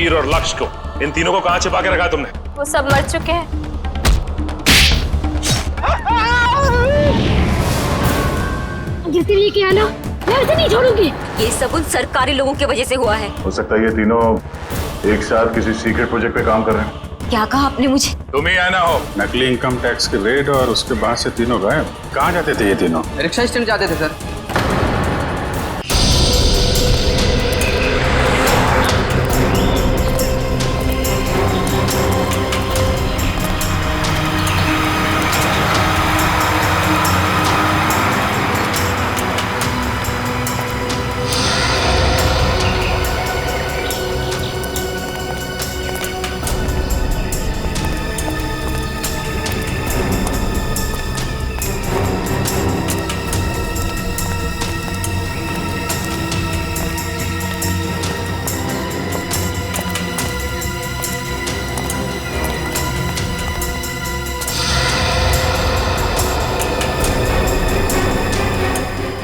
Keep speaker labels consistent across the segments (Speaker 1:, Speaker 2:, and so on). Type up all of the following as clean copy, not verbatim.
Speaker 1: वीर और लक्ष्य को, इन तीनों को कहाँ छिपा के रखा तुमने?
Speaker 2: वो सब मर चुके हैं।
Speaker 3: जैसे ये किया ना, मैं उसे नहीं छोड़ूंगी।
Speaker 2: ये सब उन सरकारी लोगों की वजह से हुआ है।
Speaker 4: हो सकता है ये तीनों एक साथ किसी सीक्रेट प्रोजेक्ट पे काम कर रहे हैं।
Speaker 2: क्या कहा आपने मुझे?
Speaker 1: तुम ही आना हो।
Speaker 4: नकली इनकम टैक्स के रेड और उसके बाद से तीनों गायब। कहाँ जाते थे ये तीनों?
Speaker 5: रिक्शा स्टैंड जाते थे सर।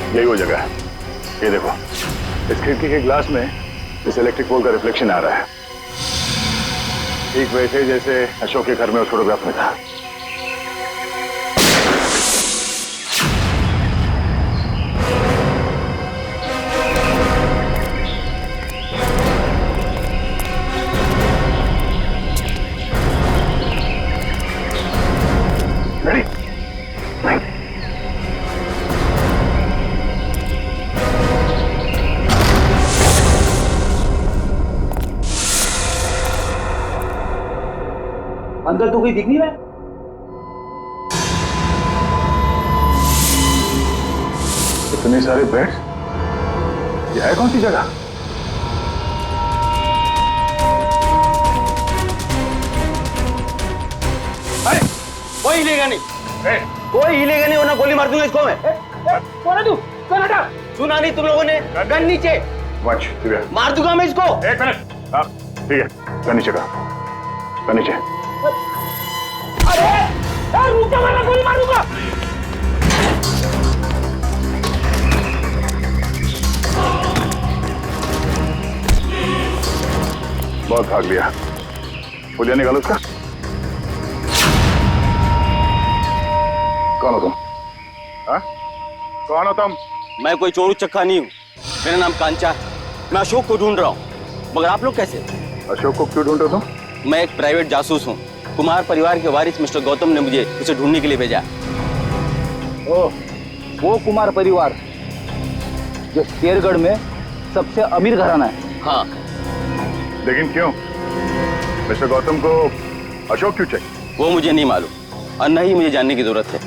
Speaker 4: यही वो जगह है। ये देखो, इस खिड़की के ग्लास में इस इलेक्ट्रिक पोल का रिफ्लेक्शन आ रहा है, ठीक वैसे जैसे अशोक के घर में उस फोटोग्राफ में था।
Speaker 5: अंदर तो कोई दिख नहीं रहा है।
Speaker 4: इतने सारे बेड, ये है कौन सी जगह?
Speaker 5: अरे कोई हिलेगा नहीं, कोई हिलेगा नहीं वरना गोली मार दूंगा इसको मैं। कौन है तू? कौन हटा? सुना नहीं तुम लोगों ने? गन नीचे।
Speaker 4: वंश, दिव्या,
Speaker 5: मार दूंगा मैं इसको।
Speaker 4: एक मिनट। हाँ ठीक है, गन नीचे का, गन नीचे।
Speaker 5: अरे रुक जा, वरना गोली मार दूंगा।
Speaker 4: बहुत भाग लिया, पुलिया निकालो उसका। कौन हो तुम? हाँ? कौन हो तुम?
Speaker 6: मैं कोई चोर चक्का नहीं हूँ। मेरा नाम कांचा है। मैं अशोक को ढूंढ रहा हूँ, मगर आप लोग कैसे?
Speaker 4: अशोक को क्यों ढूंढ रहे हो तुम?
Speaker 6: मैं एक प्राइवेट जासूस हूँ। कुमार परिवार के वारिस मिस्टर गौतम ने मुझे उसे ढूंढने के लिए भेजा।
Speaker 5: ओह, वो कुमार परिवार जो शेरगढ़ में सबसे अमीर घराना है।
Speaker 6: हाँ।
Speaker 4: लेकिन क्यों? मिस्टर गौतम को अशोक क्यों चाहिए?
Speaker 6: वो मुझे नहीं मालूम और न ही मुझे जानने की जरूरत है।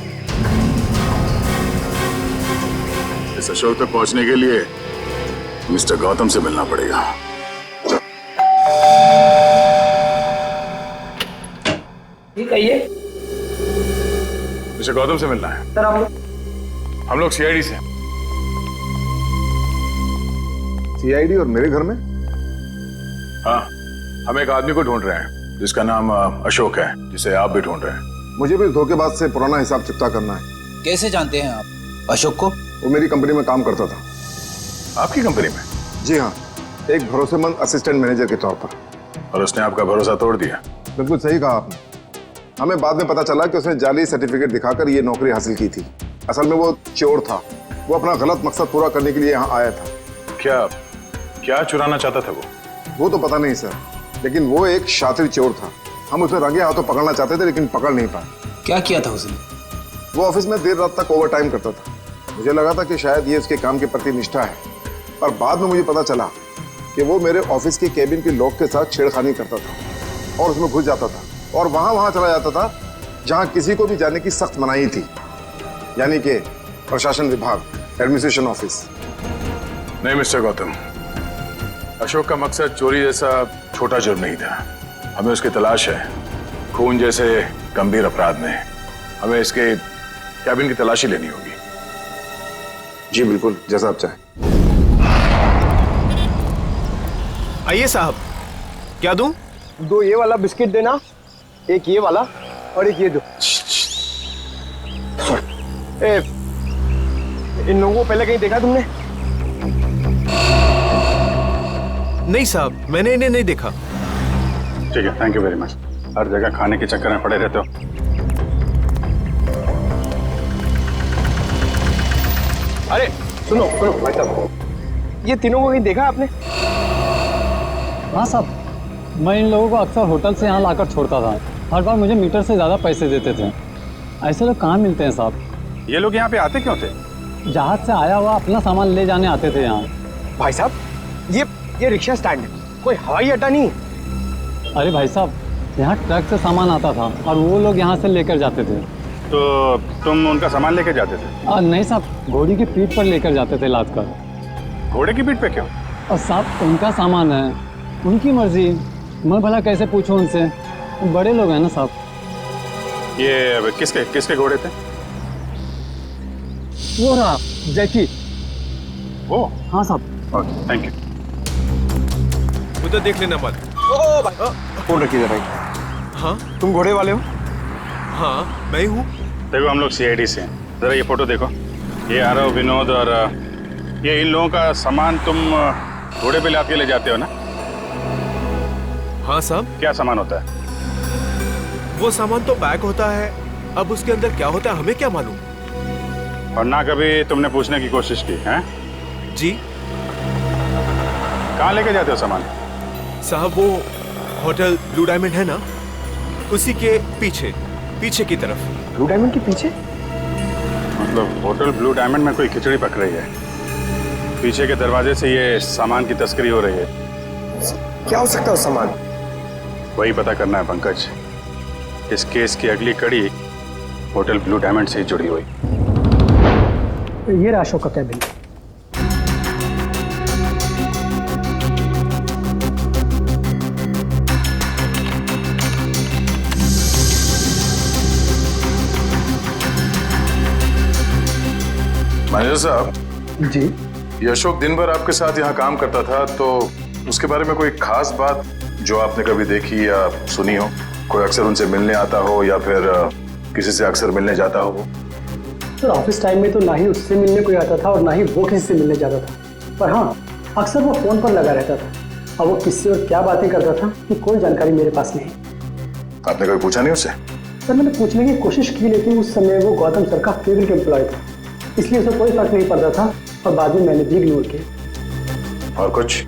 Speaker 4: इस अशोक तक पहुंचने के लिए मिस्टर गौतम से मिलना पड़ेगा।
Speaker 5: ठीक है, ये
Speaker 4: मिस्टर गौतम से मिलना है।
Speaker 5: सर आप लोग?
Speaker 4: हम लोग सीआईडी से।
Speaker 7: सीआईडी और मेरे घर में?
Speaker 4: हाँ, हम एक आदमी को ढूंढ रहे हैं जिसका नाम अशोक है, जिसे आप भी ढूंढ रहे हैं।
Speaker 7: मुझे भी धोखेबाज से पुराना हिसाब चुकता करना है।
Speaker 5: कैसे जानते हैं आप अशोक को?
Speaker 7: वो मेरी कंपनी में काम करता था।
Speaker 4: आपकी कंपनी में?
Speaker 7: जी हाँ, एक भरोसेमंद असिस्टेंट मैनेजर के तौर पर।
Speaker 4: और उसने आपका भरोसा तोड़ दिया?
Speaker 7: बिल्कुल सही कहा आपने। हमें बाद में पता चला कि उसने जाली सर्टिफिकेट दिखाकर ये नौकरी हासिल की थी। असल में वो चोर था। वो अपना गलत मकसद पूरा करने के लिए यहाँ आया था।
Speaker 4: क्या क्या चुराना चाहता था
Speaker 7: वो तो पता नहीं सर, लेकिन वो एक शातिर चोर था। हम उसे रंगे हाथों पकड़ना चाहते थे लेकिन पकड़ नहीं पाए।
Speaker 5: क्या किया था उसने?
Speaker 7: वो ऑफिस में देर रात तक ओवर टाइम करता था। मुझे लगा था कि शायद ये उसके काम के प्रति निष्ठा है, पर बाद में मुझे पता चला कि वो मेरे ऑफिस के केबिन के लॉक के साथ छेड़खानी करता था और उसमें घुस जाता था और वहां चला जाता था जहां किसी को भी जाने की सख्त मनाही थी, यानी कि प्रशासन विभाग, एडमिनिस्ट्रेशन ऑफिस।
Speaker 4: नहीं मिस्टर गौतम, अशोक का मकसद चोरी जैसा छोटा जुर्म नहीं था। हमें उसकी तलाश है। खून जैसे गंभीर अपराध में हमें इसके कैबिन की तलाशी लेनी होगी।
Speaker 7: जी बिल्कुल, जैसा आप चाहें।
Speaker 8: आइए साहब, क्या दूं?
Speaker 5: 2 ये वाला बिस्किट देना, एक ये वाला और एक ये दो। इन लोगों को पहले कहीं देखा तुमने?
Speaker 8: नहीं साहब, मैंने इन्हें नहीं देखा।
Speaker 4: ठीक है, थैंक यू वेरी मच। हर जगह खाने के चक्कर में पड़े रहते हो।
Speaker 5: अरे सुनो सुनो भाई साहब, ये तीनों को कहीं देखा आपने?
Speaker 9: हाँ साहब, मैं इन लोगों को अक्सर होटल से यहाँ लाकर छोड़ता था। हर बार मुझे मीटर से ज़्यादा पैसे देते थे। ऐसे लोग कहाँ मिलते हैं साहब?
Speaker 4: ये लोग यहाँ पे आते क्यों थे?
Speaker 9: जहाज से आया हुआ अपना सामान ले जाने आते थे यहाँ।
Speaker 5: भाई साहब, ये रिक्शा स्टैंड है, कोई हवाई अड्डा नहीं है।
Speaker 9: अरे भाई साहब, यहाँ ट्रक से सामान आता था और वो लोग यहाँ से लेकर जाते थे।
Speaker 4: तो तुम उनका सामान लेके जाते थे?
Speaker 9: नहीं साहब, घोड़ी की पीठ पर लेकर जाते थे लाद कर।
Speaker 4: घोड़े की पीठ पे क्यों?
Speaker 9: और साहब, उनका सामान है, उनकी मर्जी। मैं भला कैसे पूछूं उनसे? बड़े लोग हैं ना साहब।
Speaker 4: ये किसके घोड़े थे?
Speaker 9: वो रहा जैकी।
Speaker 4: वो?
Speaker 9: हाँ साहब।
Speaker 4: Okay, thank you.
Speaker 8: उधर देख लेना मत।
Speaker 5: फोन रखिए जरा।
Speaker 8: हाँ
Speaker 5: तुम घोड़े वाले हो?
Speaker 8: हाँ मैं हूँ।
Speaker 4: देखो, हम लोग CID से हैं। जरा ये फोटो देखो। ये आरव, विनोद और ये इन लोगों का सामान तुम घोड़े पे लाद के ले जाते हो ना?
Speaker 8: हाँ साहब।
Speaker 4: क्या सामान होता है?
Speaker 8: वो सामान तो बैग होता है, अब उसके अंदर क्या होता है हमें क्या मालूम।
Speaker 4: और ना कभी तुमने पूछने की कोशिश की है?
Speaker 8: जी
Speaker 4: कहाँ लेके जाते हो सामान?
Speaker 8: साहब, वो होटल ब्लू डायमंड है ना, उसी के पीछे की तरफ।
Speaker 5: ब्लू डायमंड के पीछे?
Speaker 4: मतलब होटल ब्लू डायमंड में कोई खिचड़ी पक रही है, पीछे के दरवाजे से ये सामान की तस्करी हो रही है।
Speaker 5: क्या हो सकता है उस सामान?
Speaker 4: वही पता करना है पंकज। इस केस की अगली कड़ी होटल ब्लू डायमंड से ही जुड़ी हुई।
Speaker 9: ये अशोक का कैबिन।
Speaker 7: मैनेजर साहब
Speaker 9: जी।
Speaker 7: ये अशोक दिन भर आपके साथ यहाँ काम करता था, तो उसके बारे में कोई खास बात जो आपने कभी देखी या सुनी हो? कोई अक्सर उनसे मिलने आता हो या फिर किसी से अक्सर मिलने जाता हो?
Speaker 9: सर, ऑफिस टाइम में तो ना ही उससे मिलने कोई आता था और ना ही वो किसी से मिलने जाता था। पर हाँ, अक्सर वो फोन पर लगा रहता था और वो किससे और क्या बातें करता था कि कोई जानकारी मेरे पास नहीं।
Speaker 7: आपने कभी पूछा नहीं उससे?
Speaker 9: सर, मैंने पूछने की कोशिश की, लेकिन उस समय वो गौतम सर का फेवरेट एम्प्लॉय था, इसलिए उसे कोई फर्क नहीं पड़ता था और बाद में मैंने भी इग्नोर किया।
Speaker 7: और कुछ?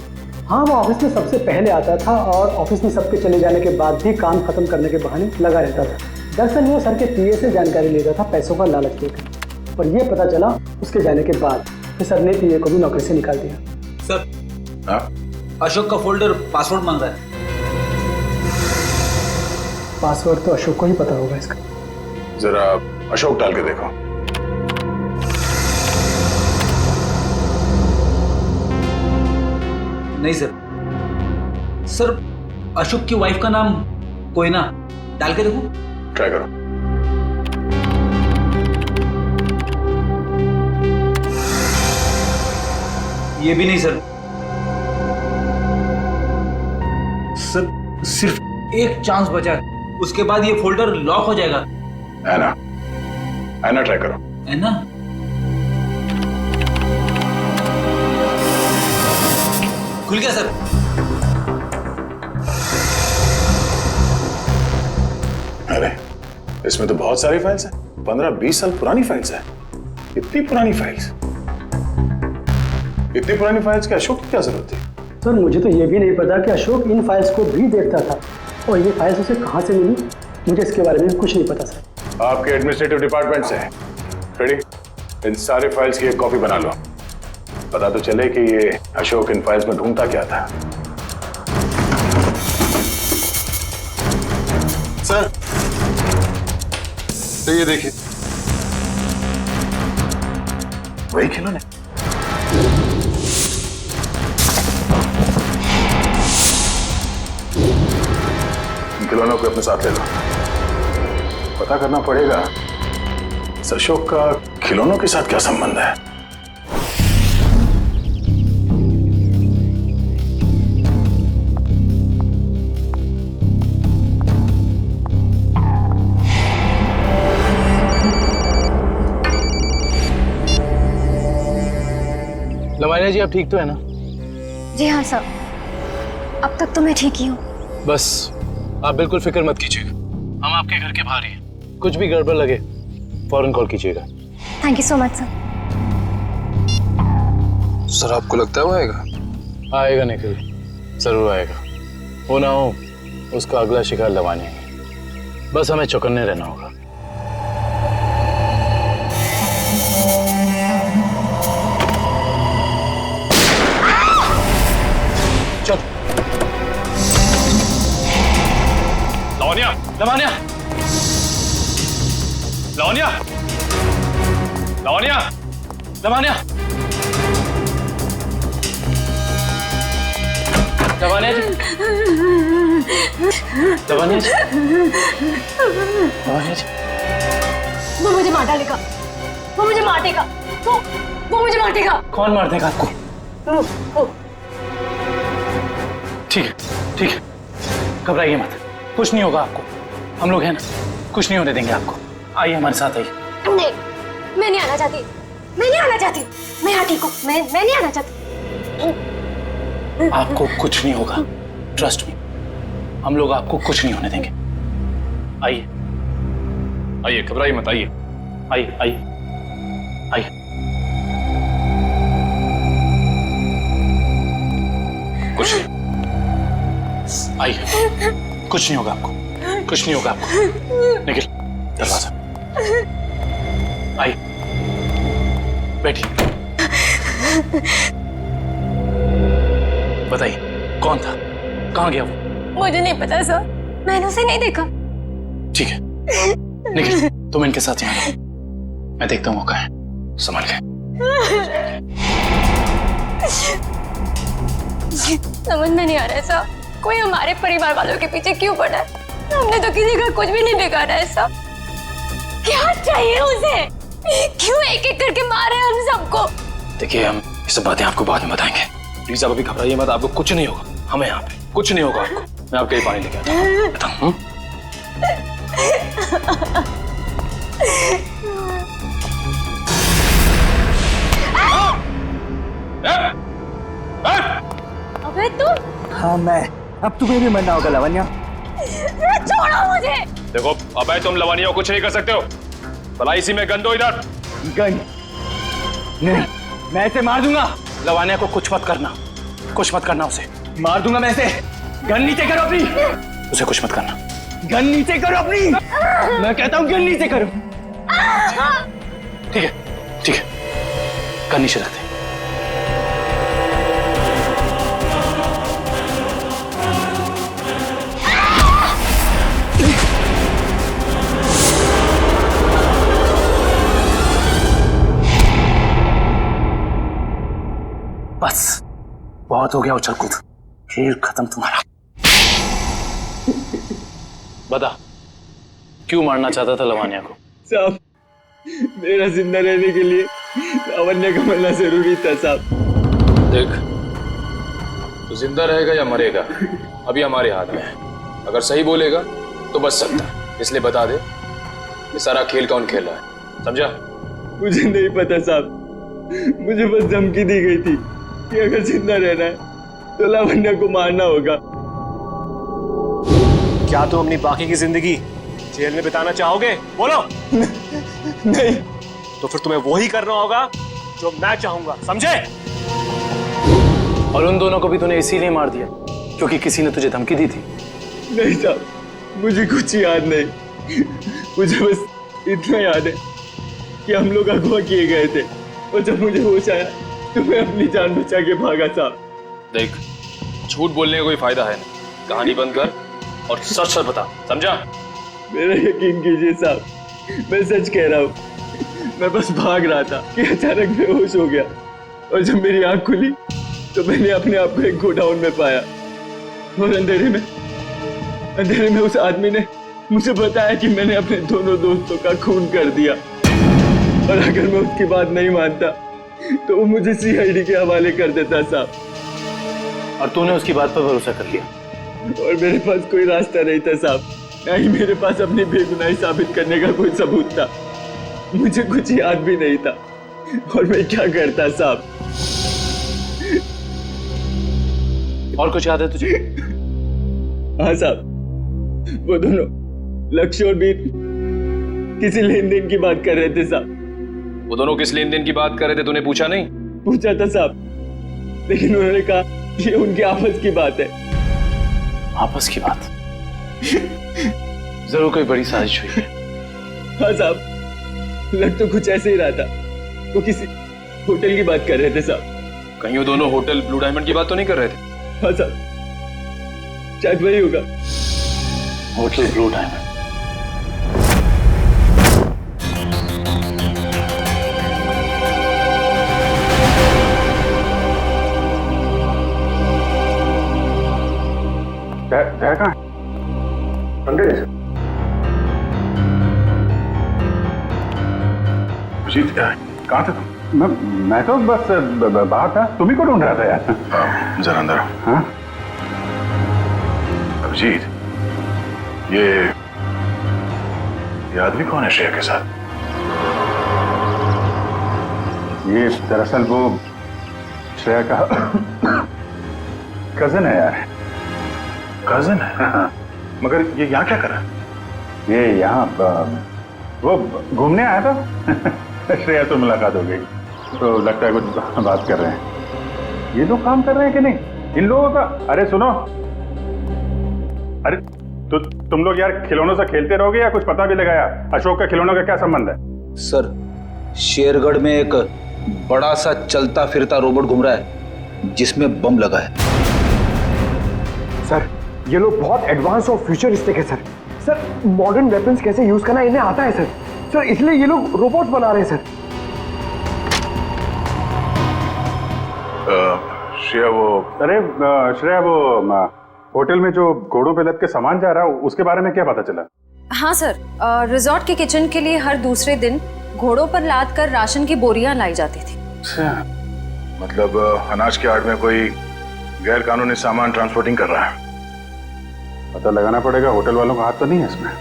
Speaker 9: हाँ, वो ऑफिस में सबसे पहले आता था और ऑफिस में सबके चले जाने के बाद भी काम खत्म करने के बहाने लगा रहता था। दरअसल वो सर के PA से जानकारी लेता था पैसों का लालच देकर, और ये पता चला उसके जाने के बाद कि सर ने PA को भी नौकरी से निकाल दिया।
Speaker 10: सर,
Speaker 7: हाँ?
Speaker 10: अशोक का फोल्डर पासवर्ड मांग रहा है।
Speaker 9: पासवर्ड तो अशोक को ही पता होगा इसका।
Speaker 7: जरा अशोक डाल के देखो।
Speaker 10: नहीं सर। सर, अशोक की वाइफ का नाम कोयना, डाल के देखो।
Speaker 7: ट्राई करो।
Speaker 10: ये भी नहीं सर। सर, सिर्फ एक चांस बचा है, उसके बाद ये फोल्डर लॉक हो जाएगा।
Speaker 7: ऐना ट्राई करो।
Speaker 10: है ना? खुल गया सर।
Speaker 7: अरे, इसमें तो बहुत सारी फाइल्स हैं। 15-20 साल पुरानी फाइल्स हैं। इतनी पुरानी फाइल्स के अशोक की क्या जरूरत थी?
Speaker 9: सर, मुझे तो ये भी नहीं पता कि अशोक इन फाइल्स को भी देखता था, और ये फाइल्स उसे कहाँ से मिली, मुझे इसके बारे में कुछ नहीं पता सर।
Speaker 7: आपके एडमिनिस्ट्रेटिव डिपार्टमेंट से रेडी, इन सारे फाइल्स की एक कॉपी बना लो। पता तो चले कि ये अशोक इन फाइल्स में ढूंढता क्या था।
Speaker 5: सर, तो ये देखिए,
Speaker 7: वही खिलौने। इन खिलौनों को अपने साथ ले लो। पता करना पड़ेगा इस अशोक का खिलौनों के साथ क्या संबंध है।
Speaker 5: लमानिया जी, आप ठीक तो है ना?
Speaker 2: जी हाँ साहब, अब तक तो मैं ठीक ही हूँ।
Speaker 5: बस आप बिल्कुल फिक्र मत कीजिएगा, हम आपके घर के बाहर ही हैं। कुछ भी गड़बड़ लगे फौरन कॉल कीजिएगा।
Speaker 2: Thank you so much sir.
Speaker 11: Sir आपको लगता है वो आएगा?
Speaker 5: आएगा निखिल, जरूर आएगा। हो ना हो उसका अगला शिकार लवानी है, बस हमें चौकन्ने रहना होगा। चल
Speaker 1: लावण्या,
Speaker 5: लवानिया,
Speaker 1: लावण्या, लावण्या,
Speaker 5: लवानिया, लवानिया जी, लवानिया जी, लवानिया जी।
Speaker 3: वो मुझे मार डालेगा, वो मुझे मार देगा, वो मुझे मार देगा।
Speaker 5: कौन मार देगा आपको? ठीक है, ठीक है, घबराइए मत, कुछ नहीं होगा आपको। हम लोग हैं ना, कुछ नहीं होने देंगे आपको। आइए हमारे साथ आइए।
Speaker 3: नहीं, मैं नहीं आना चाहती, मैं नहीं आना चाहती, मैं यहाँ ठीक हूँ, मैं नहीं आना चाहती।
Speaker 5: आपको कुछ नहीं होगा, ट्रस्ट मी, हम लोग आपको कुछ नहीं होने देंगे। आइए
Speaker 1: आइए, घबराइए मत, आइए।
Speaker 5: आइए आइए आइए।
Speaker 1: कुछ नहीं,
Speaker 5: आइए, कुछ नहीं होगा आपको, कुछ नहीं होगा आपको। निखिल, दरवाजा। आइए, बैठिए। बताइए कौन था, कहाँ गया वो?
Speaker 3: मुझे नहीं पता सर, मैंने उसे नहीं देखा।
Speaker 5: ठीक है निखिल, तुम इनके साथ यहाँ रहो, मैं देखता हूँ वो कहाँ है। संभाल के।
Speaker 3: समझ में नहीं आ रहा है सर, कोई हमारे परिवार वालों के पीछे क्यों पड़ा है? हमने तो किसी का कुछ भी नहीं बिगाड़ा है सर। क्या चाहिए उसे? क्यों एक एक करके मारे हम सबको?
Speaker 5: देखिए, हम ये सब बातें आपको बाद में बताएंगे। प्लीज आप अभी घबराइए मत, आपको कुछ नहीं होगा। हमें यहाँ पे कुछ नहीं होगा आपको। मैं आपके लिए पानी लेके आता हूँ। बताऊँ?
Speaker 3: अबे तुम?
Speaker 6: हाँ मैं, अब तुम्हें भी मरना होगा लावण्या।
Speaker 3: छोड़ो मुझे।
Speaker 1: देखो अबे, तुम लवानिया को कुछ नहीं कर सकते हो। भला इसी में गन दो इधर।
Speaker 6: गन नहीं, मैं इसे मार दूंगा।
Speaker 5: लवानिया को कुछ मत करना, कुछ मत करना उसे।
Speaker 6: मार दूंगा मैं इसे। गन नीचे करो अपनी।
Speaker 5: उसे कुछ मत करना।
Speaker 6: गन नीचे करो अपनी। मैं कहता हूँ गन नीचे करो।
Speaker 5: ठीक है, ठीक है, गन नीचे रख दे। बस बहुत हो गया उछल कूद, खेल खत्म तुम्हारा। बता, क्यों मारना चाहता था लवानिया को?
Speaker 6: साहब, मेरा जिंदा रहने के लिए लावण्या का मरना जरूरी था साहब।
Speaker 11: देख, तो जिंदा रहेगा या मरेगा अभी हमारे हाथ में है। अगर सही बोलेगा तो बच सकता है, इसलिए बता दे ये सारा खेल कौन खेल रहा है, समझा?
Speaker 6: मुझे नहीं पता साहब, मुझे बस धमकी दी गई थी कि अगर जिंदा रहना है तो लावण्या को मारना होगा।
Speaker 8: क्या तुम अपनी बाकी की जिंदगी जेल में बिताना चाहोगे? बोलो।
Speaker 6: नहीं।
Speaker 8: तो फिर तुम्हें वही करना होगा जो मैं चाहूंगा, समझे?
Speaker 5: और उन दोनों को भी तूने इसीलिए मार दिया क्योंकि किसी ने तुझे धमकी दी थी?
Speaker 6: नहीं साहब, मुझे कुछ याद नहीं। मुझे बस इतना याद है कि हम लोग अगवा किए गए थे और जब मुझे होश आया तो मैं अपनी जान बचा के भागा साहब।
Speaker 11: देख, झूठ बोलने का कोई फायदा है नहीं। कहानी बंद कर और सच सच बता, समझा?
Speaker 6: मेरा यकीन कीजिए साहब, मैं सच कह रहा हूँ। मैं बस भाग रहा था कि अचानक बेहोश हो गया और जब मेरी आंख खुली तो मैंने अपने आप को एक गोडाउन में पाया और अंधेरे में उस आदमी ने मुझे बताया कि मैंने अपने दोनों दोस्तों का खून कर दिया और अगर मैं उसकी बात नहीं मानता तो वो मुझे सीआईडी के हवाले कर देता साहब।
Speaker 5: और तूने उसकी बात पर भरोसा कर लिया?
Speaker 6: और मेरे पास कोई रास्ता नहीं था साहब, ना ही मेरे पास अपनी बेगुनाही साबित करने का कोई सबूत था। मुझे कुछ याद भी नहीं था और मैं क्या करता साहब।
Speaker 5: और कुछ याद है तुझे?
Speaker 6: हाँ साहब, वो दोनों लक्ष्य और वीर किसी लेन देन की बात कर रहे थे साहब।
Speaker 1: वो दोनों किस लेन देन की बात कर रहे थे, तूने पूछा नहीं?
Speaker 6: पूछा था साहब, लेकिन उन्होंने कहा ये उनकी आपस की बात है।
Speaker 11: आपस की बात? जरूर कोई बड़ी साजिश हुई है।
Speaker 6: हाँ साहब, लग तो कुछ ऐसे ही रहा था। वो किसी होटल की बात कर रहे थे साहब।
Speaker 1: कहीं वो दोनों होटल ब्लू डायमंड की बात तो नहीं कर रहे थे?
Speaker 6: हाँ साहब, शायद वही होगा।
Speaker 11: Hotel blue diamond.
Speaker 7: जय कहाँ है? अंदर है सर। अभिजीत, कहाँ थे तुम? मैं तो बस बाहर था। तुम ही को ढूंढ रहा था यार। जरा अंदर आओ। हाँ? अभिजीत, ये आदमी कौन है श्रेया के साथ? ये दरअसल वो श्रेया का कजन है यार। कजन है? हाँ। मगर ये यहाँ क्या कर रहा है? ये यहाँ वो घूमने आया था। श्रेया तो मुलाकात हो गई, तो लगता है कुछ बात कर रहे हैं। ये लोग काम कर रहे हैं कि नहीं इन लोगों का? अरे सुनो, अरे तो तुम लोग यार खिलौनों से खेलते रहोगे या कुछ पता भी लगाया? अशोक का खिलौनों का क्या संबंध है?
Speaker 10: सर, शेरगढ़ में एक बड़ा सा चलता फिरता रोबोट घूम रहा है जिसमें बम लगा है।
Speaker 5: सर, ये लोग बहुत एडवांस और फ्यूचरिस्टिक है सर। सर, मॉडर्न वेपन्स कैसे यूज करना इन्हें आता है सर। सर, इसलिए ये लोग रोबोट्स बना रहे हैं सर।
Speaker 7: श्रेया वो होटल में जो घोड़ों पे लद के सामान जा रहा है, उसके बारे में क्या पता चला?
Speaker 3: हाँ सर, रिजॉर्ट के किचन के लिए हर दूसरे दिन घोड़ों पर लाद कर राशन की बोरियां लाई जाती थी।
Speaker 7: अच्छा, मतलब अनाज के आड़ में कोई गैर कानूनी सामान ट्रांसपोर्टिंग कर रहा है। पता लगाना पड़ेगा, होटल वालों का हाथ तो नहीं है इसमें।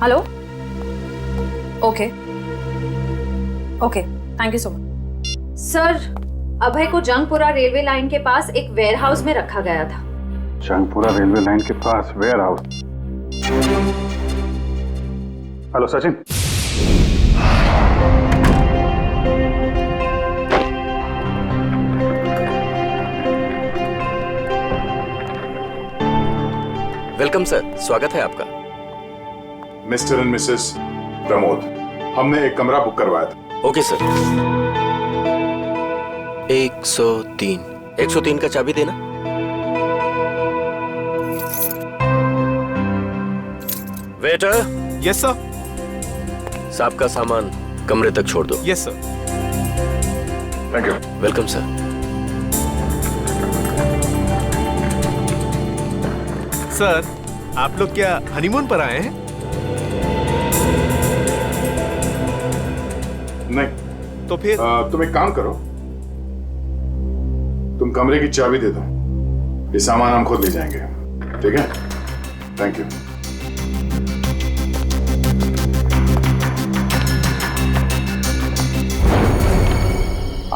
Speaker 3: Hello, okay, thank you so much. Sir, Abhay को जंगपुरा रेलवे लाइन के पास एक वेयरहाउस में रखा गया था।
Speaker 7: जंगपुरा रेलवे लाइन के पास warehouse? Hello Sachin.
Speaker 8: Welcome sir, स्वागत है आपका।
Speaker 7: मिस्टर एंड मिसेस प्रमोद, हमने एक कमरा बुक करवाया था।
Speaker 8: Okay sir. 103 का चाबी देना। वेटर।
Speaker 12: Yes sir.
Speaker 8: साहब का सामान कमरे तक छोड़ दो।
Speaker 12: Yes sir.
Speaker 7: Thank you.
Speaker 8: Welcome sir.
Speaker 12: Sir, आप लोग क्या हनीमून पर आए हैं?
Speaker 7: नहीं।
Speaker 12: तो फिर
Speaker 7: तुम एक काम करो, तुम कमरे की चाबी दे दो, ये सामान हम खुद ले जाएंगे। ठीक है? Thank you.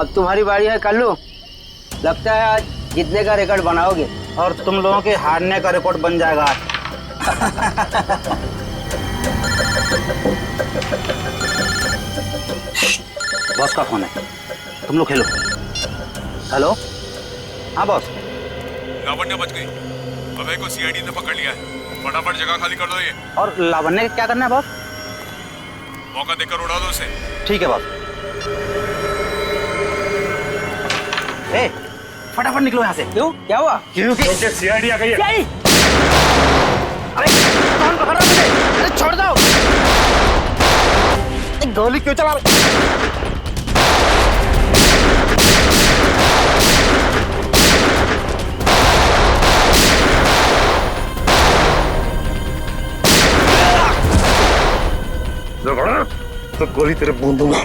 Speaker 5: अब तुम्हारी बारी है कल्लू। लगता है आज जीतने का रिकॉर्ड बनाओगे और तुम लोगों के हारने का रिकॉर्ड बन जाएगा आज। बॉस का फोन है, तुम लोग खेलो। हेलो, हाँ बॉस।
Speaker 12: लावण्य बच गई, अभय को सीआईडी ने पकड़ लिया है। फटाफट जगह खाली कर दो ये।
Speaker 5: और लावण्य क्या करना है बॉस?
Speaker 12: मौका देकर उड़ा दो उसे।
Speaker 5: ठीक है बॉस। ए, फटाफट निकलो यहाँ से। क्यों? क्या हुआ? क्योंकि
Speaker 7: सीआईडी आ गई है।
Speaker 5: अरे कौन पकड़ रहा है मुझे? अरे छोड़ दो। गोली क्यों चला रहे?
Speaker 7: तो गोली तेरे बूंद दूंगा।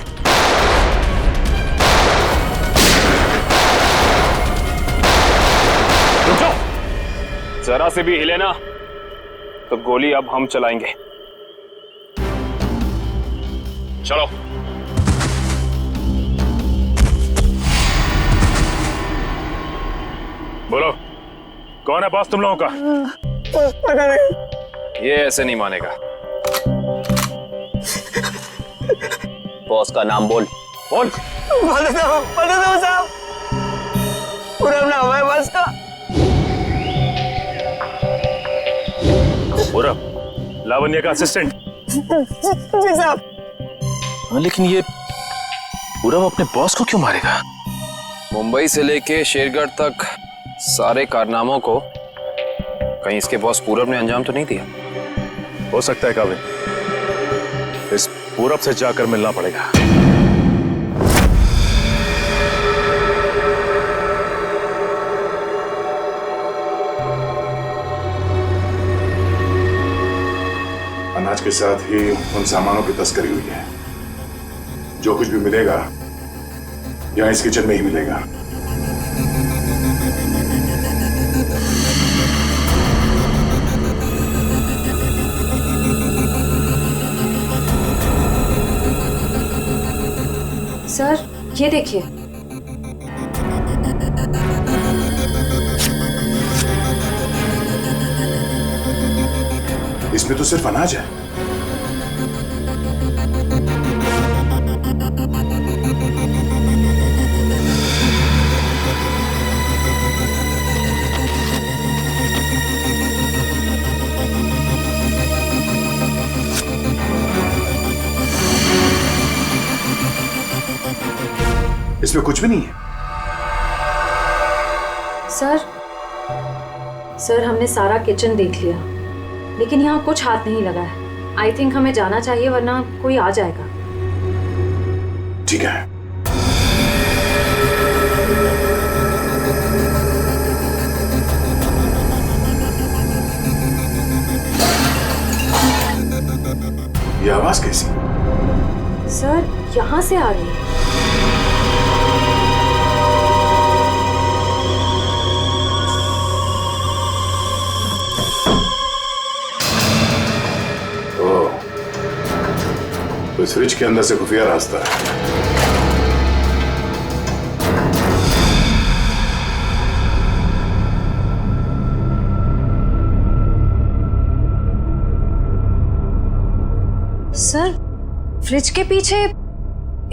Speaker 1: जरा से भी हिले ना तो गोली अब हम चलाएंगे। चलो। बोलो, कौन है बॉस तुम लोगों का?
Speaker 5: पता नहीं।
Speaker 1: ये ऐसे नहीं मानेगा।
Speaker 5: बॉस का नाम बोल।
Speaker 1: बोल।
Speaker 5: बता दो साहब। पूरा नाम है बॉस का।
Speaker 1: पूरा लावण्य का असिस्टेंट।
Speaker 5: जी साहब।
Speaker 11: लेकिन ये पूरब अपने बॉस को क्यों मारेगा? मुंबई से लेके शेरगढ़ तक सारे कारनामों को कहीं इसके बॉस पूरब ने अंजाम तो नहीं दिया?
Speaker 1: हो सकता है काबिल, इस पूरब से जाकर मिलना पड़ेगा।
Speaker 4: अनाज के साथ ही उन सामानों की तस्करी हुई है। जो कुछ भी मिलेगा यहाँ इस किचन में ही मिलेगा।
Speaker 2: सर ये देखिए।
Speaker 4: इसमें तो सिर्फ अनाज है। इसमें कुछ भी नहीं है।
Speaker 2: सर हमने सारा किचन देख लिया, लेकिन यहाँ कुछ हाथ नहीं लगा है। आई थिंक हमें जाना चाहिए, वरना कोई आ जाएगा।
Speaker 4: ठीक है। ये आवाज कैसी?
Speaker 2: सर यहाँ से आ रही है।
Speaker 4: तो इस फ्रिज के अंदर से खुफिया रास्ता है।
Speaker 2: सर फ्रिज के पीछे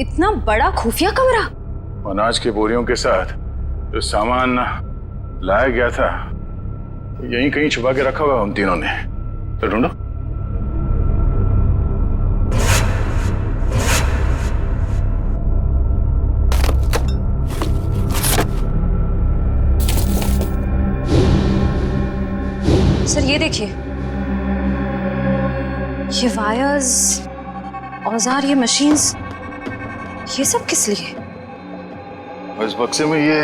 Speaker 2: इतना बड़ा खुफिया कमरा?
Speaker 4: अनाज के बोरियों के साथ जो सामान लाया गया था यहीं कहीं छुपा के रखा हुआ उन तीनों ने। तो ढूंढो।
Speaker 2: सर ये देखिए, ये वायर्स, औजार, ये मशीन्स, ये सब किस लिए?
Speaker 4: इस बक्से में ये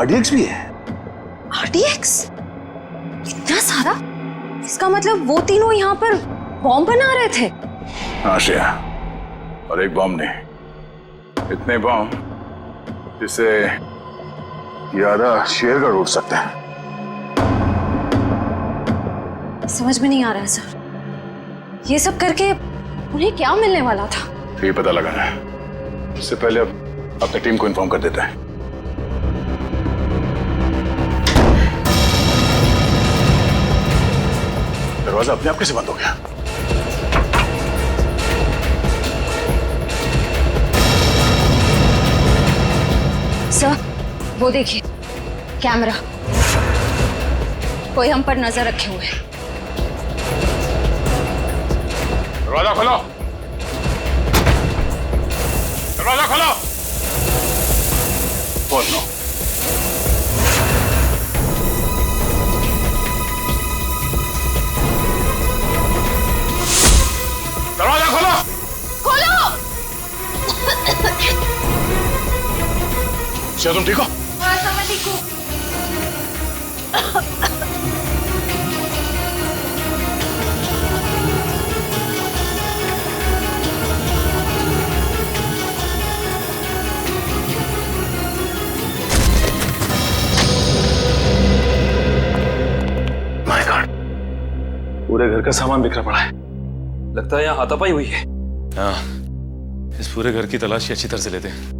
Speaker 4: RDX भी है।
Speaker 2: RDX? इतना सारा? इसका मतलब वो तीनों यहाँ पर बॉम्ब बना रहे थे?
Speaker 4: हाँ श्रेया, और एक बॉम्ब नहीं, इतने बॉम्ब जिससे ये आधा शेरगढ़ उड़ सकता है।
Speaker 2: समझ में नहीं आ रहा है सर, ये सब करके उन्हें क्या मिलने वाला था?
Speaker 4: ये पता लगाना है। इससे पहले अब अपनी टीम को इन्फॉर्म कर देता है। दरवाजा अपने आप कैसे बंद हो गया?
Speaker 2: सर वो देखिए, कैमरा, कोई हम पर नजर रखे हुए है।
Speaker 1: दरवाजा खोलो, दरवाजा खोलो।
Speaker 4: खोल लो।
Speaker 1: दरवाजा खोलो।
Speaker 3: खोलो।
Speaker 4: क्या तुम ठीक हो?
Speaker 3: हाँ सर मैं ठीक हूँ।
Speaker 1: पूरे घर का सामान बिखरा पड़ा है।
Speaker 11: लगता है यहाँ हाथापाई हुई है।
Speaker 1: हाँ, इस पूरे घर की तलाशी अच्छी तरह से लेते हैं।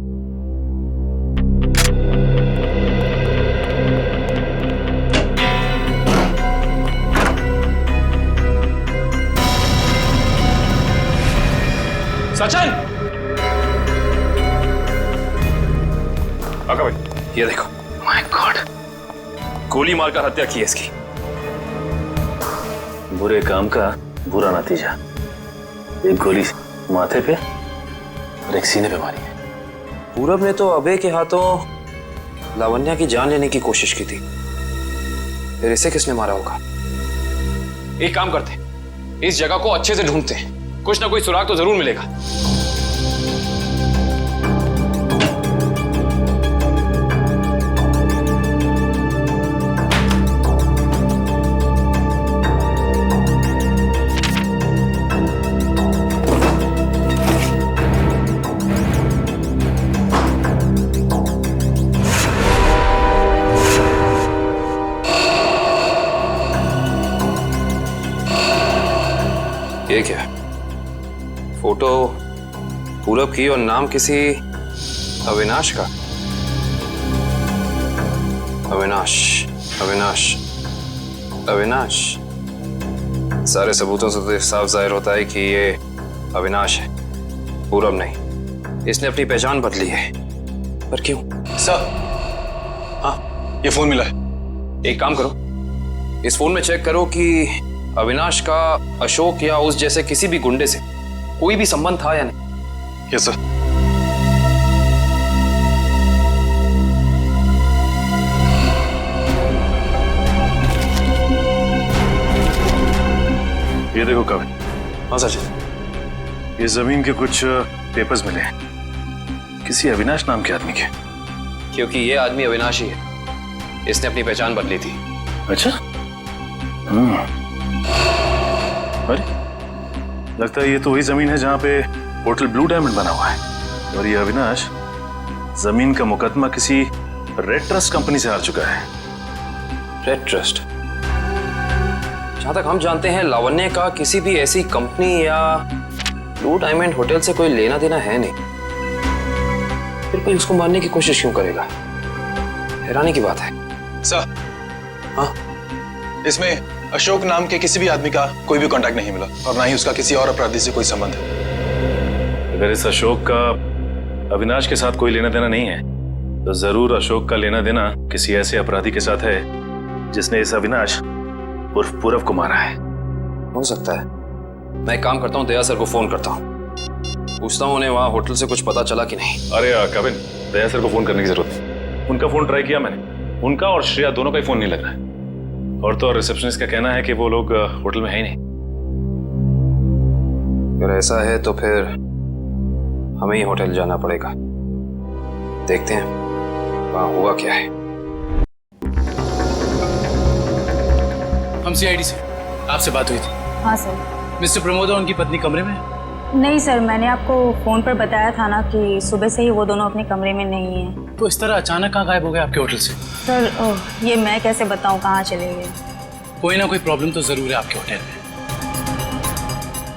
Speaker 11: सचिन!
Speaker 1: आका भाई, ये देखो। माय गॉड, गोली मारकर हत्या की है इसकी। बुरे काम का बुरा नतीजा। एक गोली माथे पे और एक सीने पे मारी है।
Speaker 13: पूरब ने तो अभय के हाथों लावण्या की जान लेने की कोशिश की थी, फिर इसे किसने मारा होगा?
Speaker 11: एक काम करते हैं, इस जगह को अच्छे से ढूंढते हैं, कुछ ना कोई सुराग तो जरूर मिलेगा।
Speaker 13: ये क्या? फोटो पूरब की और नाम किसी अविनाश का। अविनाश, अविनाश, अविनाश। सारे सबूतों से तो साफ जाहिर होता है कि ये अविनाश है, पूरब नहीं। इसने अपनी पहचान बदली है, पर क्यों?
Speaker 11: सर, हाँ, ये फोन मिला है।
Speaker 13: एक काम करो, इस फोन में चेक करो कि अविनाश का अशोक या उस जैसे किसी भी गुंडे से कोई भी संबंध था या नहीं।
Speaker 11: Yes sir.
Speaker 1: ये देखो कवि।
Speaker 13: हाँ सचिन।
Speaker 1: ये जमीन के कुछ पेपर्स मिले हैं, किसी अविनाश नाम के आदमी के।
Speaker 13: क्योंकि ये आदमी अविनाश ही है, इसने अपनी पहचान बदली थी।
Speaker 1: अच्छा। अरे लगता है ये तो वही जमीन है जहां पे होटल ब्लू डायमंड बना हुआ है, और ये अविनाश जमीन का मुकदमा किसी रेड ट्रस्ट कंपनी से हार चुका है।
Speaker 13: Red trust? जहां तक हम जानते हैं लावण्य का किसी भी ऐसी कंपनी या ब्लू डायमंड होटल से कोई लेना देना है नहीं, फिर कोई उसको मारने की कोशिश क्यों करेगा? हैरानी की बात है।
Speaker 11: सर,
Speaker 13: हाँ,
Speaker 11: इसमें अशोक नाम के किसी भी आदमी का कोई भी कांटेक्ट नहीं मिला, और ना ही उसका किसी और अपराधी से कोई संबंध है।
Speaker 1: अगर इस अशोक का अविनाश के साथ कोई लेना देना नहीं है, तो जरूर अशोक का लेना देना किसी ऐसे अपराधी के साथ है जिसने इस अविनाश उर्फ पूरब को मारा है।
Speaker 13: हो सकता है। मैं एक काम करता हूँ, दया सर को फोन करता हूँ, पूछता हूँ उन्हें वहाँ होटल से कुछ पता चला कि नहीं।
Speaker 1: अरे कविन, दया सर को फोन करने की जरूरत नहीं। उनका फोन ट्राई किया मैंने, उनका और श्रेया दोनों का ही फोन नहीं लग रहा है। और तो और रिसेप्शनिस्ट का कहना है कि वो लोग होटल में है ही नहीं।
Speaker 13: अगर ऐसा है तो फिर हमें ही होटल जाना पड़ेगा, देखते हैं वहाँ हुआ क्या है।
Speaker 14: हम सीआईडी से, आपसे बात हुई थी।
Speaker 3: हाँ सर।
Speaker 14: मिस्टर प्रमोद और उनकी पत्नी कमरे में?
Speaker 3: नहीं सर, मैंने आपको फोन पर बताया था ना कि सुबह से ही वो दोनों अपने कमरे में नहीं है।
Speaker 14: तो इस तरह अचानक कहाँ गायब हो गए आपके होटल से?
Speaker 3: सर ये मैं कैसे बताऊं कहाँ चले गए।
Speaker 14: कोई ना कोई प्रॉब्लम तो जरूर है आपके होटल में।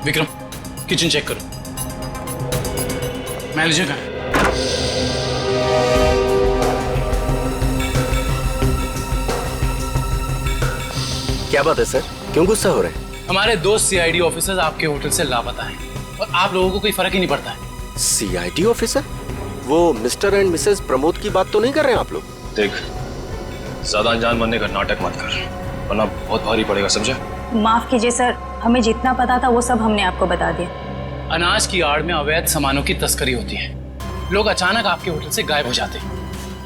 Speaker 14: विक्रम, किचन चेक करो। मैनेजर कहाँ है?
Speaker 15: क्या बात है सर, क्यों गुस्सा हो रहे हैं?
Speaker 14: हमारे दो सीआईडी ऑफिसर्स आपके होटल से लापता हैं और आप लोगों को कोई फर्क ही नहीं पड़ता है।
Speaker 15: CID officer? वो मिस्टर एंड मिसेस प्रमोद की बात तो नहीं कर रहे हैं आप लोग?
Speaker 11: देख, ज्यादा अनजान बनने का नाटक मत कर, वरना बहुत भारी पड़ेगा, समझा?
Speaker 3: माफ कीजिए सर, हमें जितना पता था वो सब हमने आपको बता दिया।
Speaker 14: अनाज की आड़ में अवैध सामानों की तस्करी होती है, लोग अचानक आपके होटल से गायब हो जाते हैं,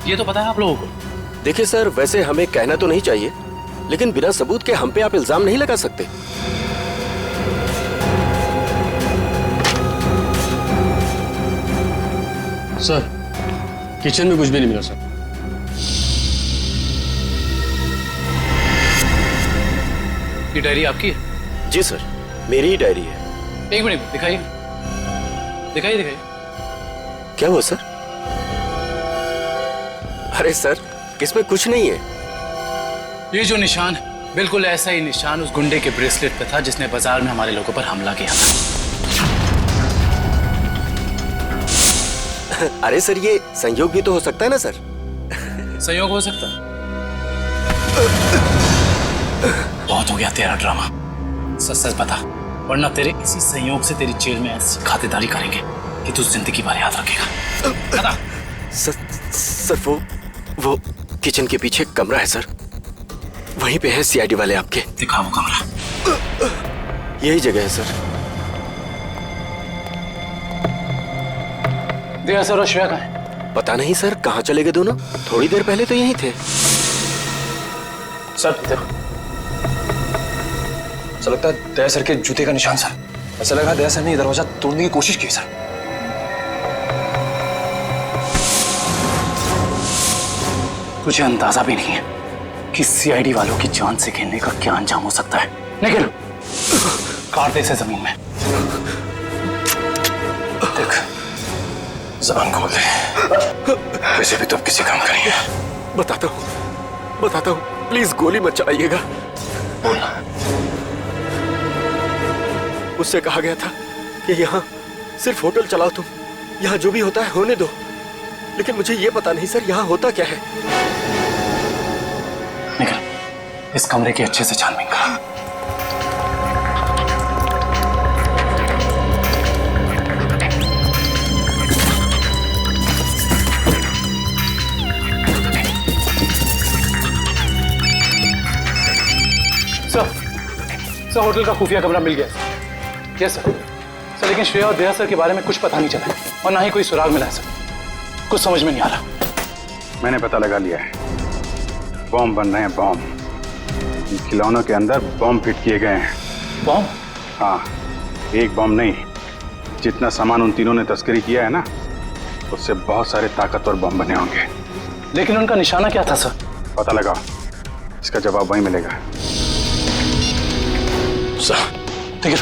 Speaker 14: ये तो पता है आप लोगों को।
Speaker 15: देखिए सर, वैसे हमें कहना तो नहीं चाहिए, लेकिन बिना सबूत के हम पे आप इल्जाम नहीं लगा सकते।
Speaker 5: सर, किचन में कुछ भी नहीं मिला सर।
Speaker 14: ये डायरी आपकी है?
Speaker 15: जी सर, मेरी ही डायरी है।
Speaker 14: एक मिनट दिखाइए, दिखाइए दिखाइए।
Speaker 15: क्या हुआ सर? अरे सर, इसमें कुछ नहीं है।
Speaker 14: ये जो निशान है, बिल्कुल ऐसा ही निशान उस गुंडे के ब्रेसलेट पे था जिसने बाजार में हमारे लोगों पर हमला किया था।
Speaker 15: अरे सर, ये संयोग भी तो हो सकता है ना सर?
Speaker 14: संयोग हो सकता है। बहुत हो गया तेरा ड्रामा, सच सच बता, वरना तेरे इसी संयोग से तेरी जेल में ऐसी खातिरदारी करेंगे कि तू जिंदगी भर याद रखेगा।
Speaker 15: सर वो किचन के पीछे कमरा है सर, वहीं पे है सीआईडी वाले आपके।
Speaker 14: दिखा वो कमरा।
Speaker 15: यही जगह है सर।
Speaker 14: दया सर और श्रेया कहाँ है?
Speaker 15: पता नहीं सर, कहाँ चले गए दोनों? थोड़ी देर पहले तो यहीं थे।
Speaker 13: सर इधर सर, लगता है दया सर के जूते का निशान सर। ऐसा लगा दया सर ने ये दरवाजा तोड़ने की कोशिश की सर।
Speaker 14: तुझे अंदाजा भी नहीं है कि सीआईडी वालों की जान से खेलने का क्या अंजाम हो सकता है। निकल, काट दे इसे जमीन में।
Speaker 13: देख, ज़बान खोल दे। वैसे भी तो अब किसी काम करेंगे।
Speaker 15: बताता हूँ, प्लीज गोली मत चलाइएगा।
Speaker 13: बोलना।
Speaker 15: उससे कहा गया था कि यहाँ सिर्फ होटल चलाओ तुम, यहाँ जो भी होता है होने दो। लेकिन मुझे ये पता नहीं सर यहाँ होता क्या है।
Speaker 14: निकल, इस कमरे की अच्छे से छानबीन कर। सर, होटल का खुफिया कमरा मिल गया। Yes sir. सर लेकिन श्रेया और दया सर के बारे में कुछ पता नहीं चला और ना ही कोई सुराग मिला है सर। कुछ समझ में नहीं आ रहा।
Speaker 16: मैंने पता लगा लिया है, बॉम्ब बन रहे हैं। बॉम्ब इन खिलौनों के अंदर बॉम्ब फिट किए गए हैं।
Speaker 14: बॉम्ब?
Speaker 16: हाँ, एक बॉम्ब नहीं, जितना सामान उन तीनों ने तस्करी किया है ना, उससे बहुत सारे ताकतवर बॉम्ब बने होंगे।
Speaker 14: लेकिन उनका निशाना क्या था सर?
Speaker 16: पता लगाओ, इसका जवाब वहीं मिलेगा।
Speaker 14: सर देखिए,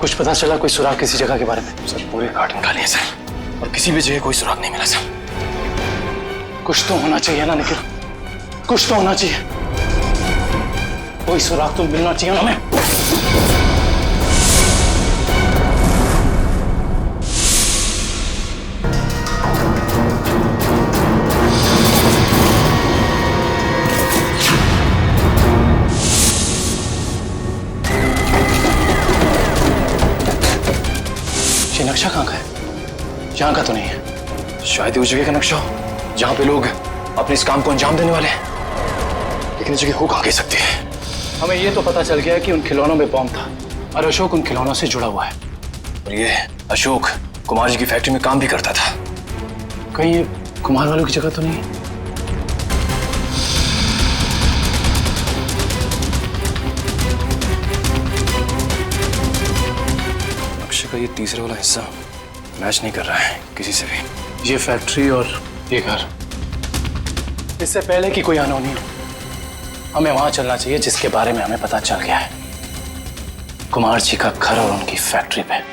Speaker 14: कुछ पता चला कोई सुराग किसी जगह के बारे में?
Speaker 13: सर पूरे कार्टन खाली है सर, और किसी भी जगह कोई सुराग नहीं मिला सर।
Speaker 14: कुछ तो होना चाहिए ना निखिल, कुछ तो होना चाहिए। कोई सुराग तो मिलना चाहिए ना हमें। ये नक्शा कहाँ का है? यहाँ का तो नहीं है।
Speaker 13: शायद उस जगह का नक्शा हो जहाँ पे लोग अपने इस काम को अंजाम देने वाले हैं, लेकिन इस जगह हो कहाँ कह सकती है।
Speaker 14: हमें ये तो पता चल गया कि उन खिलौनों में बॉम्ब था और अशोक उन खिलौनों से जुड़ा हुआ है।
Speaker 13: और ये अशोक कुमार जी की फैक्ट्री में काम भी करता था।
Speaker 14: कहीं ये कुमार वालों की जगह तो नहीं?
Speaker 13: नक्शे का ये तीसरा वाला हिस्सा मैच नहीं कर रहा है किसी से भी।
Speaker 14: ये फैक्ट्री और ये घर, इससे पहले कि कोई अनहोनी हो, हमें वहां चलना चाहिए जिसके बारे में हमें पता चल गया है। कुमार जी का घर और उनकी फैक्ट्री पे।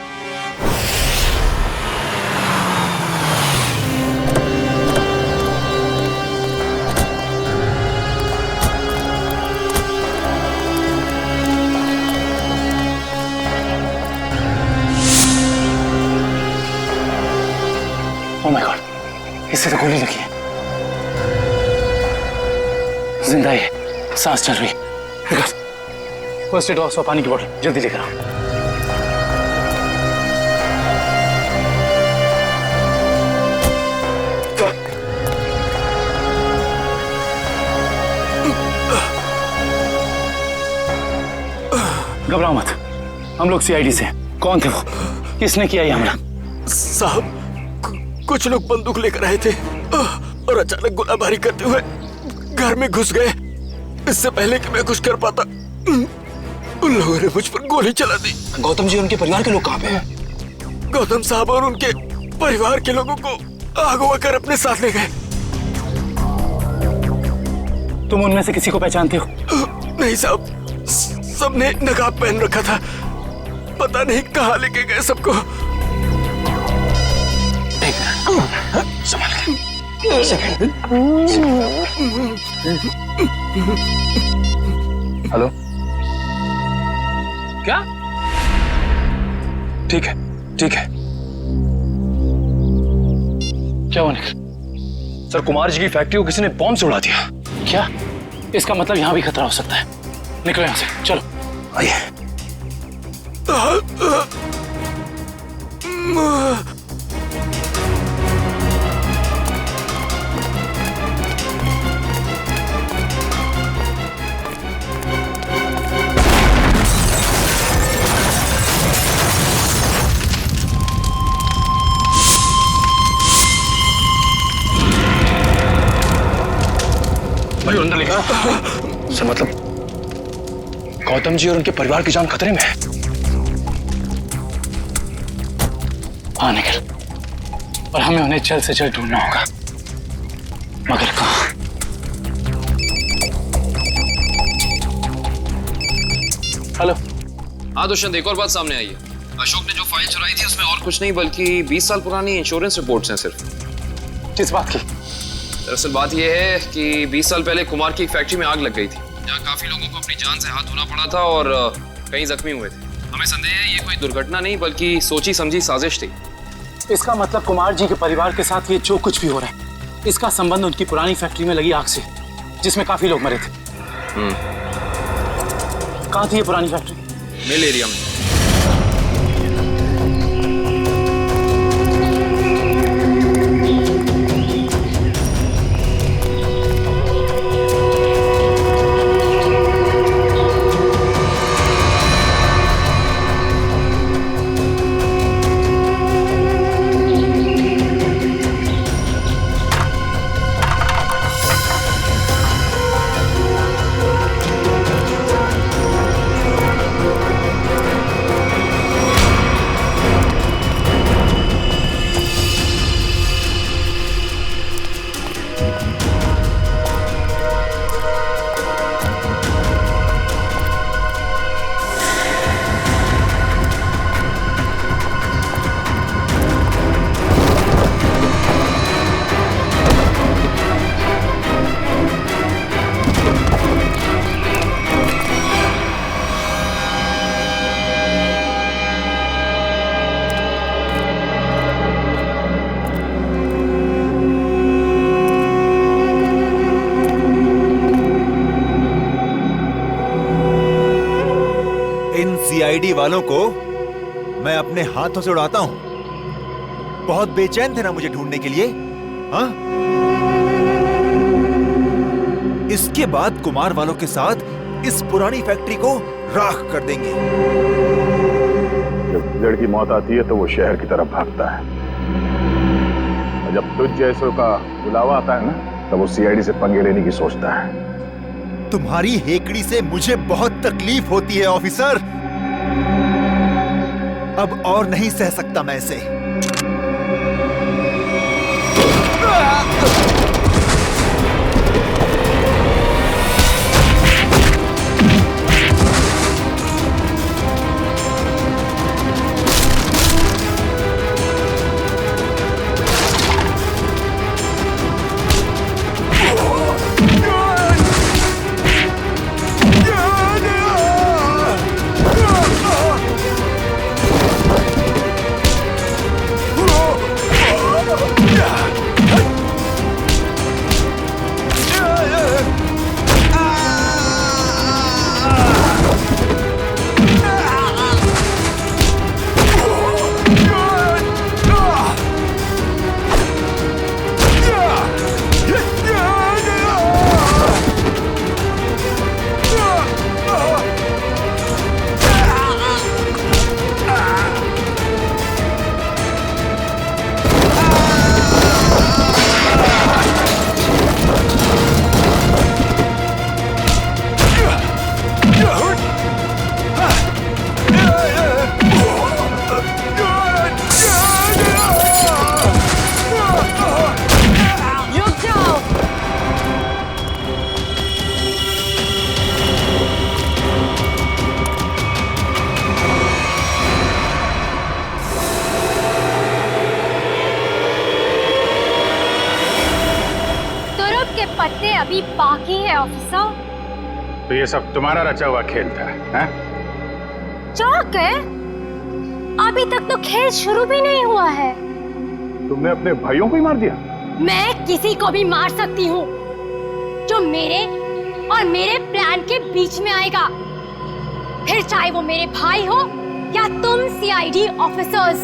Speaker 14: ओह माय गॉड, इससे तो गोली लगी है। जिंदा है, सांस चल रही है। फर्स्ट एड बॉक्स और पानी की बोतल जल्दी लेकर आओ। घबराओ मत, हम लोग सीआईडी से हैं। कौन थे वो? किसने किया ये हमला?
Speaker 15: साहब, कुछ लोग बंदूक लेकर आए थे और अचानक गोलाबारी करते हुए घर में घुस गए। इससे पहले कि मैं कुछ कर पाता, उन लोगों ने मुझ पर गोली चला दी।
Speaker 13: गौतम जी और उनके परिवार के लोग कहाँ पे हैं?
Speaker 15: गौतम साहब और उनके परिवार के लोगों को अगवा कर अपने साथ ले गए।
Speaker 14: तुम उनमें से किसी को पहचानते हो?
Speaker 15: नहीं साहब, सबने नकाब पहन रखा था। पता नहीं कहाँ लेके गए सबको।
Speaker 13: संभाल के। हेलो,
Speaker 14: क्या?
Speaker 13: ठीक है, ठीक है।
Speaker 14: क्या हुआ निखिल?
Speaker 13: सर, कुमार जी की फैक्ट्री को किसी ने बॉम्ब से उड़ा दिया।
Speaker 14: क्या? इसका मतलब यहाँ भी खतरा हो सकता है। निकलो यहाँ से, चलो।
Speaker 13: आइए।
Speaker 14: भाई अंदर लिखा सर, मतलब गौतम जी और उनके परिवार की जान खतरे में है। हाँ निखिल, और हमें उन्हें जल्द से जल्द ढूंढना होगा, मगर कहाँ? हेलो।
Speaker 13: हाँ दुष्यंत, एक और बात सामने आई है। अशोक ने जो फाइल चुराई थी उसमें और कुछ नहीं बल्कि 20 साल पुरानी इंश्योरेंस रिपोर्ट्स हैं सिर्फ।
Speaker 14: किस बात की?
Speaker 13: दरअसल बात यह है कि 20 साल पहले कुमार की एक फैक्ट्री में आग लग गई थी, जहाँ काफी लोगों को अपनी जान से हाथ धोना पड़ा था और कई जख्मी हुए थे। हमें संदेह है ये कोई दुर्घटना नहीं बल्कि सोची समझी साजिश थी।
Speaker 14: इसका मतलब कुमार जी के परिवार के साथ ये जो कुछ भी हो रहा है, इसका संबंध उनकी पुरानी फैक्ट्री में लगी आग से, जिसमें काफी लोग मरे थे। कहाँ थी ये पुरानी फैक्ट्री?
Speaker 13: मिल एरिया में।
Speaker 17: सीआईडी वालों को मैं अपने हाथों से उड़ाता हूं। बहुत बेचैन थे ना मुझे ढूंढने के लिए, हाँ? इसके बाद कुमार वालों के साथ इस पुरानी फैक्ट्री को राख कर देंगे।
Speaker 4: जब गिदड़ की मौत आती है तो वो शहर की तरफ भागता है, और जब तुझ जैसों का बुलावा आता है ना, तब वो सीआईडी से पंगे लेने की सोचता है।
Speaker 17: तुम्हारी हेकड़ी से मुझे बहुत तकलीफ होती है ऑफिसर। अब और नहीं सह सकता मैं इसे।
Speaker 3: अभी बाकी है ऑफिसर।
Speaker 16: तो ये सब तुम्हारा रचा हुआ खेल था, हैं?
Speaker 3: चौक है, अभी तक तो खेल शुरू भी नहीं हुआ है।
Speaker 16: तुमने अपने भाइयों को ही मार दिया?
Speaker 3: मैं किसी को भी मार सकती हूँ जो मेरे और मेरे प्लान के बीच में आएगा, फिर चाहे वो मेरे भाई हो या तुम सीआईडी ऑफिसर्स।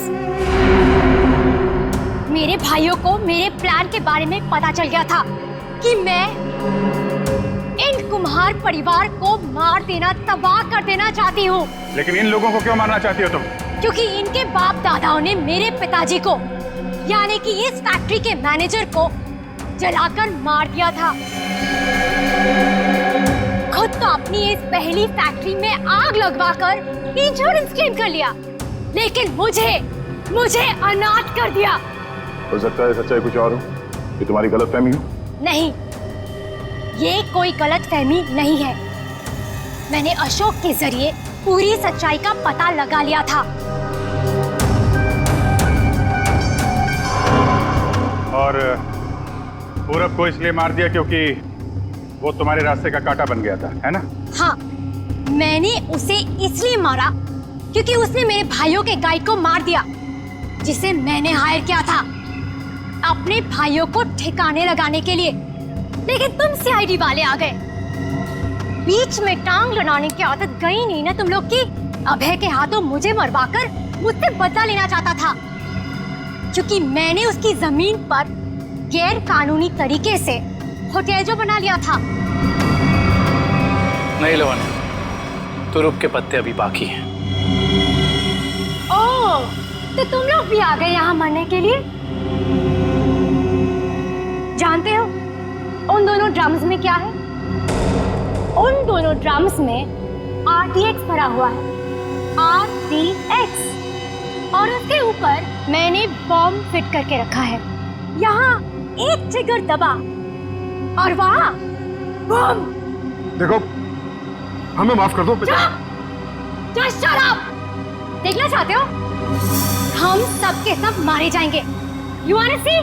Speaker 3: मेरे भाइयों को मेरे प्लान के बारे में पता चल गया था कि मैं इन कुम्हार परिवार को मार देना, तबाह कर देना चाहती हूँ।
Speaker 16: लेकिन इन लोगों को क्यों मारना चाहती हो तुम?
Speaker 3: क्योंकि इनके बाप दादाओं ने मेरे पिताजी को, यानी कि इस फैक्ट्री के मैनेजर को जलाकर मार दिया था। खुद तो अपनी इस पहली फैक्ट्री में आग लगवाकर इंश्योरेंस क्लेम कर लिया, लेकिन मुझे अनाथ कर दिया।
Speaker 16: हो सकता है सच्चाई कुछ और हो, ये तुम्हारी गलतफहमी हो।
Speaker 3: नहीं, ये कोई गलतफहमी नहीं है। मैंने अशोक के जरिए पूरी सच्चाई का पता लगा लिया था।
Speaker 16: और पूरब को इसलिए मार दिया क्योंकि वो तुम्हारे रास्ते का कांटा बन गया था, है ना?
Speaker 3: हाँ, मैंने उसे इसलिए मारा क्योंकि उसने मेरे भाइयों के गाइड को मार दिया, जिसे मैंने हायर किया था अपने भाइयों को ठिकाने लगाने के लिए। लेकिन तुम सीआईडी वाले आ गए। बीच में टांग लड़ाने की आदत गई नहीं ना तुम लोग की। अभय के हाथों मुझे मरवाकर मुझसे बदला लेना चाहता था, क्योंकि मैंने उसकी जमीन पर गैर कानूनी तरीके से होटल जो बना लिया था।
Speaker 14: नहीं लवण्य, तुरुप के पत्ते अभी बाकी हैं।
Speaker 3: ओह, तो तुम लोग भी आ गए यहाँ मरने के लिए? जानते हो उन दोनों ड्रम्स में क्या है? उन दोनों ड्रम्स में RTX भरा हुआ है, RTX। और उसके ऊपर मैंने बॉम्ब फिट करके रखा है। यहाँ एक ट्रिगर दबा और वहाँ बॉम्ब।
Speaker 7: देखो, हमें माफ कर दो।
Speaker 3: Just shut up! देखना चाहते हो? हम सब के सब मारे जाएंगे। You wanna see?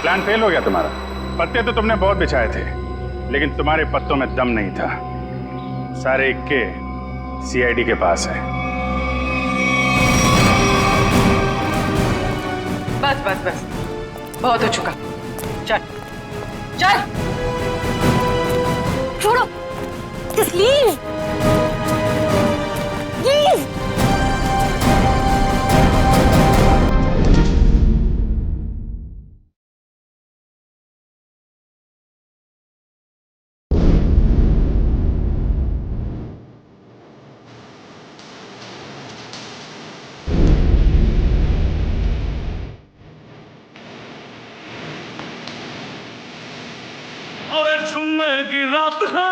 Speaker 16: Plan fail हो गया तुम्हारा। पत्ते तो तुमने बहुत बिछाए थे, लेकिन तुम्हारे पत्तों में दम नहीं था। सारे इक्के सीआईडी के पास है।
Speaker 18: बस बस बस, बहुत हो चुका। चल चल,
Speaker 3: छोड़ो। तस्लीम, प्लीज।
Speaker 19: की रात है,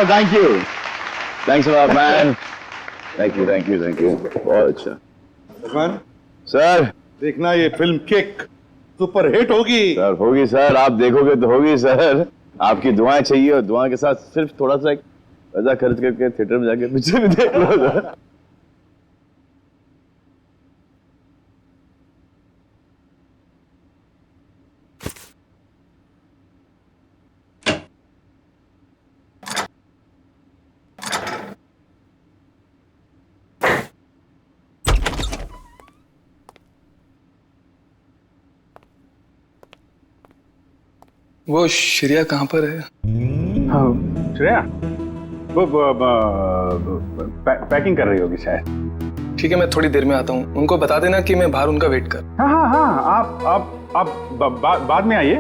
Speaker 20: thank you, thanks a lot man. Thank you thank you thank you, बहुत अच्छा।
Speaker 7: सलमान
Speaker 20: सर,
Speaker 7: देखना ये फिल्म किक सुपर हिट होगी।
Speaker 20: सर होगी सर, आप देखोगे तो होगी सर। आपकी दुआएं चाहिए, और दुआ के साथ सिर्फ थोड़ा सा पैसा खर्च करके थिएटर में जाके पिक्चर भी देख लो सर।
Speaker 11: वो श्रेया कहाँ पर है?
Speaker 16: हाँ, श्रेया वो पैकिंग कर रही होगी शायद।
Speaker 21: ठीक है, मैं थोड़ी देर में आता हूँ। उनको बता देना कि मैं बाहर उनका वेट कर।
Speaker 16: हाँ हाँ हाँ, आप बाद में आइए।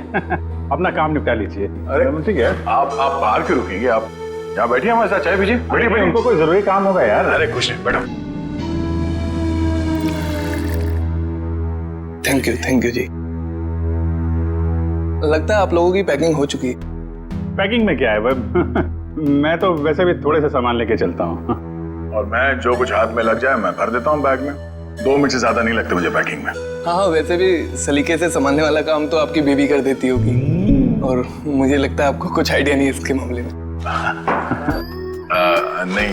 Speaker 16: अपना काम निपटा लीजिए।
Speaker 4: अरे ठीक है, आप बाहर क्यों रुकेंगे? आप यहाँ बैठिए, हमारे साथ चाय पीजिए।
Speaker 16: बैठिए भाई, उनको कोई जरूरी काम होगा यार।
Speaker 4: अरे कुछ नहीं, बैठो।
Speaker 21: थैंक यू जी। लगता है आप लोगों की पैकिंग हो चुकी है।
Speaker 16: पैकिंग में क्या है मैं तो वैसे भी थोड़े से सामान लेके चलता हूँ।
Speaker 4: और मैं जो कुछ हाथ में लग जाए मैं भर देता हूँ बैग में। 2 मिनट से ज्यादा नहीं लगते मुझे पैकिंग में।
Speaker 21: हाँ, वैसे भी सलीके से संभालने वाला काम तो आपकी बीवी कर देती होगी, और मुझे लगता है आपको कुछ आइडिया नहीं है इसके मामले में।
Speaker 4: नहीं,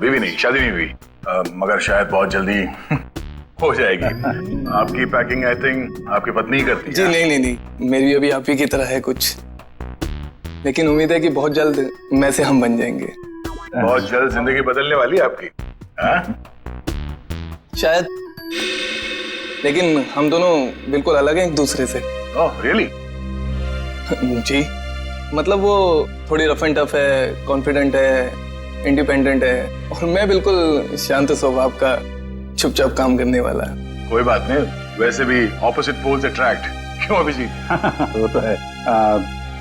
Speaker 4: बीवी नहीं, शादी नहीं हुई, मगर शायद बहुत जल्दी हो जाएगी। आपकी पैकिंग आई थिंक आपकी पत्नी ही करती है।
Speaker 21: जी नहीं, मेरी अभी आप ही की तरह है कुछ, लेकिन उम्मीद है कि बहुत जल्द मैं से हम बन जाएंगे।
Speaker 4: बहुत जल्द जिंदगी बदलने वाली है आपकी।
Speaker 21: शायद, लेकिन हम दोनों बिल्कुल अलग हैं एक दूसरे से।
Speaker 4: Oh really?
Speaker 21: जी, मतलब वो थोड़ी रफ एंड टफ है, कॉन्फिडेंट है, इंडिपेंडेंट है, और मैं बिल्कुल शांत स्वभाव का, चुपचाप काम करने वाला।
Speaker 4: कोई बात नहीं, वैसे भी ऑपोजिट पोल्स अट्रैक्ट, क्यों अभिजीत?
Speaker 16: वो तो है।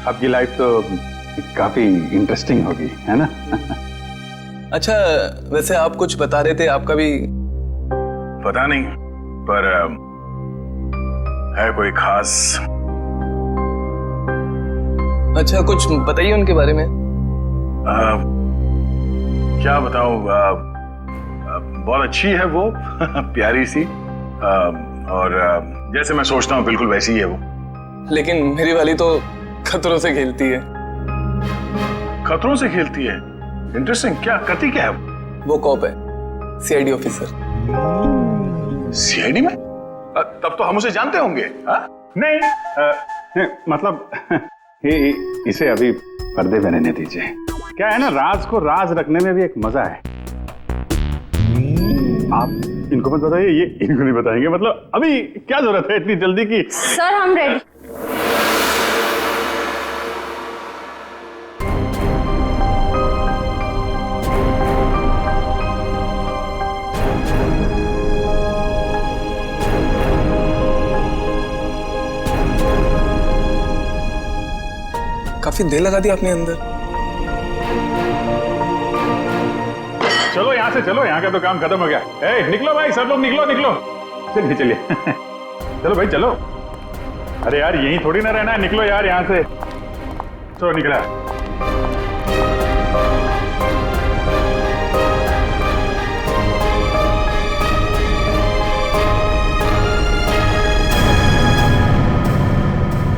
Speaker 16: आपकी लाइफ तो काफी इंटरेस्टिंग होगी, है ना?
Speaker 21: अच्छा, वैसे आप कुछ बता रहे थे, आपका भी?
Speaker 4: पता नहीं, पर है कोई खास?
Speaker 21: अच्छा, कुछ बताइए उनके बारे में।
Speaker 4: क्या बताऊं, बहुत अच्छी है वो। प्यारी सी, और जैसे मैं सोचता हूँ बिल्कुल वैसी ही है वो।
Speaker 21: लेकिन मेरी वाली तो खतरों से खेलती है।
Speaker 4: खतरों से खेलती है? इंटरेस्टिंग। क्या करती क्या है
Speaker 21: वो? कॉप है, सीआईडी ऑफिसर।
Speaker 4: सीआईडी में? तब तो हम उसे जानते होंगे।
Speaker 16: नहीं, मतलब इसे अभी पर्दे पे रहने दीजिए। क्या है ना, राज को राज रखने में भी एक मजा है। आप इनको मत बताइए, ये इनको नहीं बताएंगे। मतलब अभी क्या जरूरत है इतनी जल्दी की?
Speaker 2: सर हम रेडी।
Speaker 21: काफी देर लगा दी आपने अंदर।
Speaker 16: चलो यहाँ से चलो, यहाँ का तो काम खत्म हो गया। निकलो भाई, सब लोग निकलो निकलो। चलिए चलिए चलो भाई चलो। अरे यार यहीं थोड़ी ना रहना है, निकलो यार यहाँ से। चलो निकला।